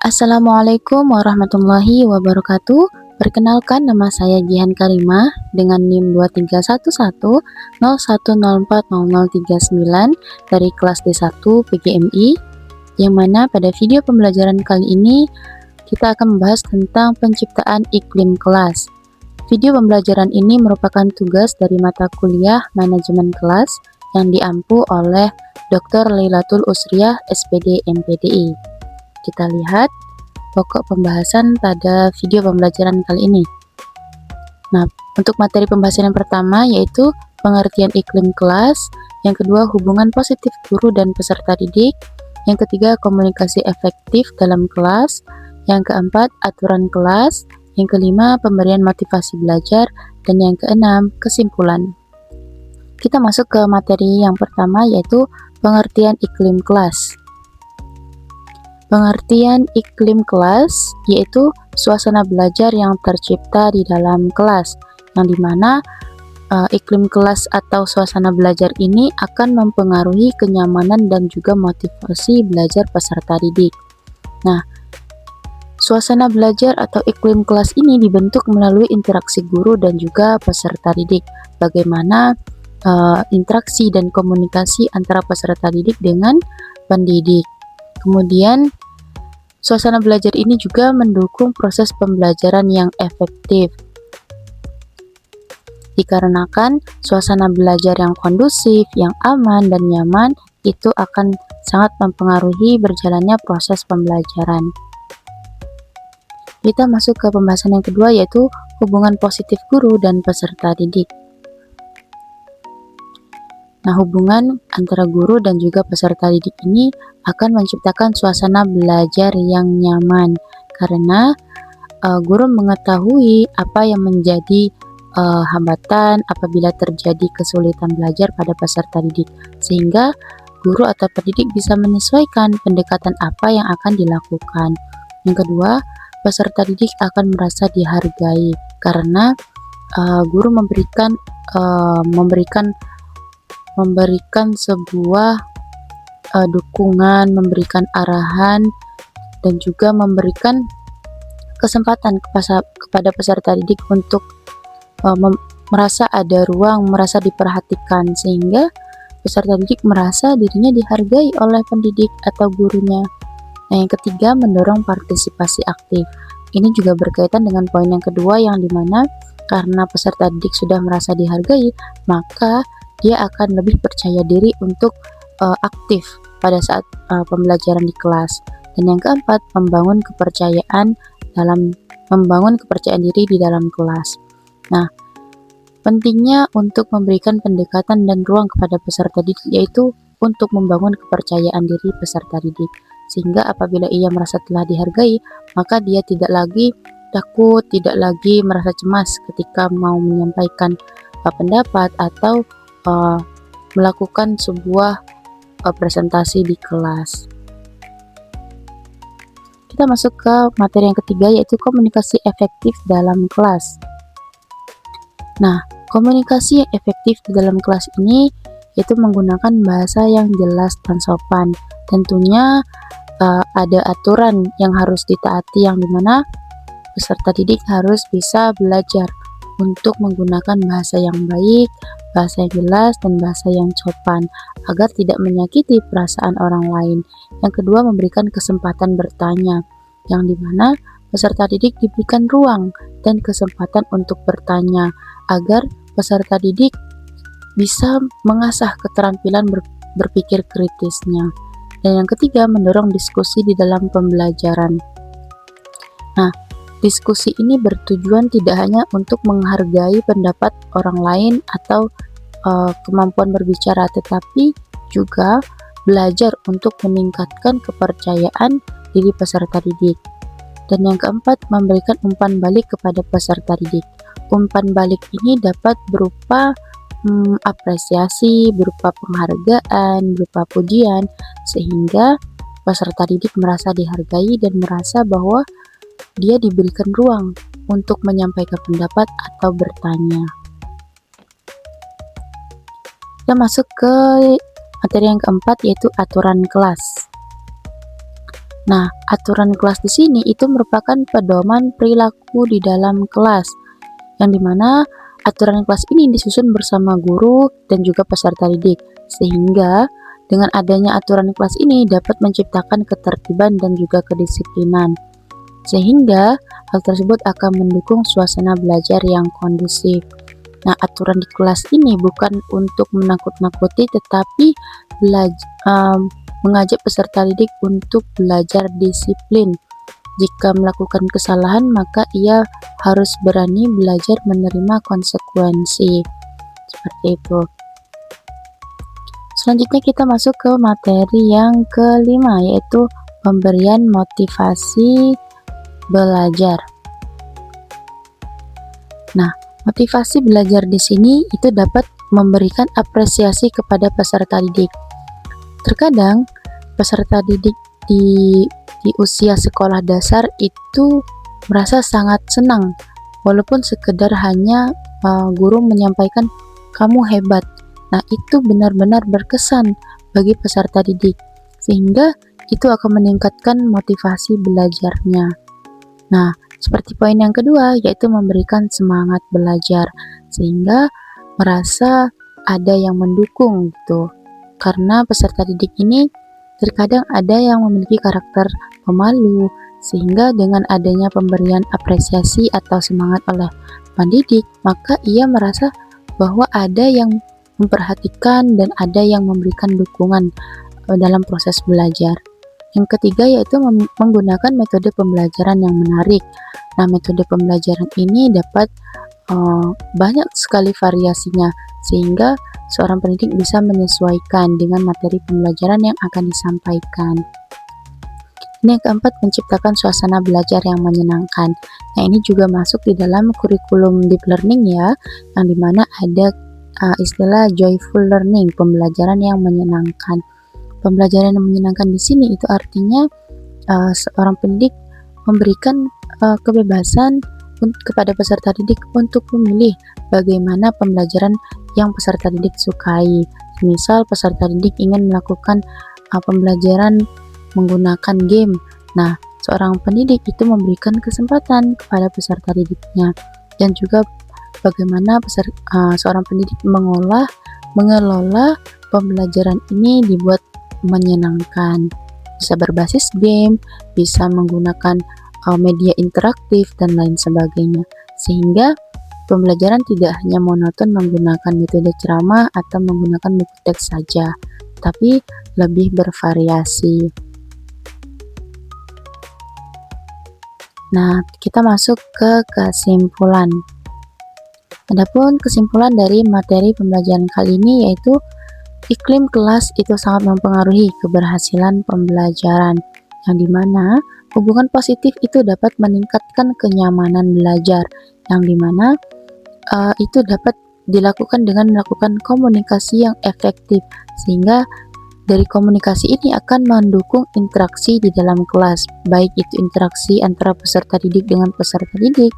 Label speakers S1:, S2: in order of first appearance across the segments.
S1: Assalamualaikum warahmatullahi wabarakatuh. Perkenalkan, nama saya Jihan Karimah dengan NIM 231101040039 dari kelas D1 PGMI, yang mana pada video pembelajaran kali ini kita akan membahas tentang penciptaan iklim kelas. Video pembelajaran ini merupakan tugas dari mata kuliah manajemen kelas yang diampu oleh Dr. Lailatul Usriyah SPD MPDI. Kita lihat pokok pembahasan pada video pembelajaran kali ini. Nah, untuk materi pembahasan yang pertama yaitu pengertian iklim kelas, yang kedua hubungan positif guru dan peserta didik, yang ketiga komunikasi efektif dalam kelas, yang keempat aturan kelas, yang kelima pemberian motivasi belajar, dan yang keenam kesimpulan. Kita masuk ke materi yang pertama yaitu pengertian iklim kelas. Pengertian iklim kelas yaitu suasana belajar yang tercipta di dalam kelas, yang dimana iklim kelas atau suasana belajar ini akan mempengaruhi kenyamanan dan juga motivasi belajar peserta didik. Nah, suasana belajar atau iklim kelas ini dibentuk melalui interaksi guru dan juga peserta didik. Bagaimana interaksi dan komunikasi antara peserta didik dengan pendidik. Kemudian, suasana belajar ini juga mendukung proses pembelajaran yang efektif. Dikarenakan suasana belajar yang kondusif, yang aman dan nyaman itu akan sangat mempengaruhi berjalannya proses pembelajaran. Kita masuk ke pembahasan yang kedua yaitu hubungan positif guru dan peserta didik. Nah, hubungan antara guru dan juga peserta didik ini akan menciptakan suasana belajar yang nyaman karena guru mengetahui apa yang menjadi hambatan apabila terjadi kesulitan belajar pada peserta didik, sehingga guru atau pendidik bisa menyesuaikan pendekatan apa yang akan dilakukan. Yang kedua, peserta didik akan merasa dihargai karena guru memberikan sebuah dukungan, memberikan arahan, dan juga memberikan kesempatan kepada peserta didik untuk merasa ada ruang, merasa diperhatikan, sehingga peserta didik merasa dirinya dihargai oleh pendidik atau gurunya. Nah, yang ketiga, mendorong partisipasi aktif. Ini juga berkaitan dengan poin yang kedua, yang dimana karena peserta didik sudah merasa dihargai, maka dia akan lebih percaya diri untuk aktif pada saat pembelajaran di kelas. Dan yang keempat, membangun kepercayaan diri di dalam kelas. Nah, pentingnya untuk memberikan pendekatan dan ruang kepada peserta didik yaitu untuk membangun kepercayaan diri peserta didik, sehingga apabila ia merasa telah dihargai, maka dia tidak lagi takut, tidak lagi merasa cemas ketika mau menyampaikan pendapat atau melakukan sebuah presentasi di kelas. Kita masuk ke materi yang ketiga yaitu komunikasi efektif dalam kelas. Nah, komunikasi yang efektif di dalam kelas ini yaitu menggunakan bahasa yang jelas dan sopan. Tentunya ada aturan yang harus ditaati, yang dimana peserta didik harus bisa belajar untuk menggunakan bahasa yang baik, bahasa yang jelas, dan bahasa yang sopan agar tidak menyakiti perasaan orang lain. Yang kedua, memberikan kesempatan bertanya, yang dimana peserta didik diberikan ruang dan kesempatan untuk bertanya agar peserta didik bisa mengasah keterampilan berpikir kritisnya. Dan yang ketiga, mendorong diskusi di dalam pembelajaran. Nah, diskusi ini bertujuan tidak hanya untuk menghargai pendapat orang lain atau kemampuan berbicara, tetapi juga belajar untuk meningkatkan kepercayaan diri peserta didik. Dan yang keempat, memberikan umpan balik kepada peserta didik. Umpan balik ini dapat berupa apresiasi, berupa penghargaan, berupa pujian, sehingga peserta didik merasa dihargai dan merasa bahwa dia diberikan ruang untuk menyampaikan pendapat atau bertanya. Kita masuk ke materi yang keempat yaitu aturan kelas. Nah, aturan kelas di sini itu merupakan pedoman perilaku di dalam kelas, yang dimana aturan kelas ini disusun bersama guru dan juga peserta didik, sehingga dengan adanya aturan kelas ini dapat menciptakan ketertiban dan juga kedisiplinan, sehingga hal tersebut akan mendukung suasana belajar yang kondusif. Nah, aturan di kelas ini bukan untuk menakut-nakuti, tetapi mengajak peserta didik untuk belajar disiplin. Jika melakukan kesalahan, maka ia harus berani belajar menerima konsekuensi. Seperti itu. Selanjutnya kita masuk ke materi yang kelima, yaitu pemberian motivasi belajar. Nah, motivasi belajar di sini itu dapat memberikan apresiasi kepada peserta didik. Terkadang peserta didik di usia sekolah dasar itu merasa sangat senang, walaupun sekedar hanya guru menyampaikan kamu hebat. Nah, itu benar-benar berkesan bagi peserta didik, sehingga itu akan meningkatkan motivasi belajarnya. Nah, seperti poin yang kedua, yaitu memberikan semangat belajar, sehingga merasa ada yang mendukung gitu. Karena peserta didik ini terkadang ada yang memiliki karakter pemalu, sehingga dengan adanya pemberian apresiasi atau semangat oleh pendidik, maka ia merasa bahwa ada yang memperhatikan dan ada yang memberikan dukungan dalam proses belajar. Yang ketiga yaitu menggunakan metode pembelajaran yang menarik. Nah, metode pembelajaran ini dapat banyak sekali variasinya, sehingga seorang pendidik bisa menyesuaikan dengan materi pembelajaran yang akan disampaikan. Ini yang keempat, menciptakan suasana belajar yang menyenangkan. Nah, ini juga masuk di dalam kurikulum deep learning ya, yang dimana ada istilah joyful learning, pembelajaran yang menyenangkan. Pembelajaran yang menyenangkan di sini itu artinya seorang pendidik memberikan kebebasan kepada peserta didik untuk memilih bagaimana pembelajaran yang peserta didik sukai. Misal peserta didik ingin melakukan pembelajaran menggunakan game. Nah, seorang pendidik itu memberikan kesempatan kepada peserta didiknya, dan juga bagaimana seorang pendidik mengelola pembelajaran ini dibuat menyenangkan. Bisa berbasis game, bisa menggunakan media interaktif dan lain sebagainya, sehingga pembelajaran tidak hanya monoton menggunakan metode ceramah atau menggunakan buku teks saja, tapi lebih bervariasi. Nah, kita masuk ke kesimpulan. Adapun kesimpulan dari materi pembelajaran kali ini yaitu iklim kelas itu sangat mempengaruhi keberhasilan pembelajaran, yang dimana hubungan positif itu dapat meningkatkan kenyamanan belajar, yang dimana itu dapat dilakukan dengan melakukan komunikasi yang efektif, sehingga dari komunikasi ini akan mendukung interaksi di dalam kelas, baik itu interaksi antara peserta didik dengan peserta didik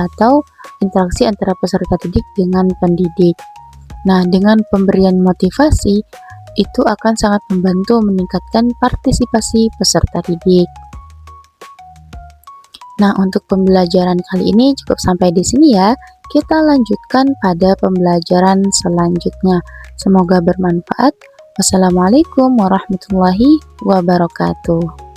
S1: atau interaksi antara peserta didik dengan pendidik. Nah, dengan pemberian motivasi itu akan sangat membantu meningkatkan partisipasi peserta didik. Nah, untuk pembelajaran kali ini cukup sampai di sini ya. Kita lanjutkan pada pembelajaran selanjutnya. Semoga bermanfaat. Wassalamualaikum warahmatullahi wabarakatuh.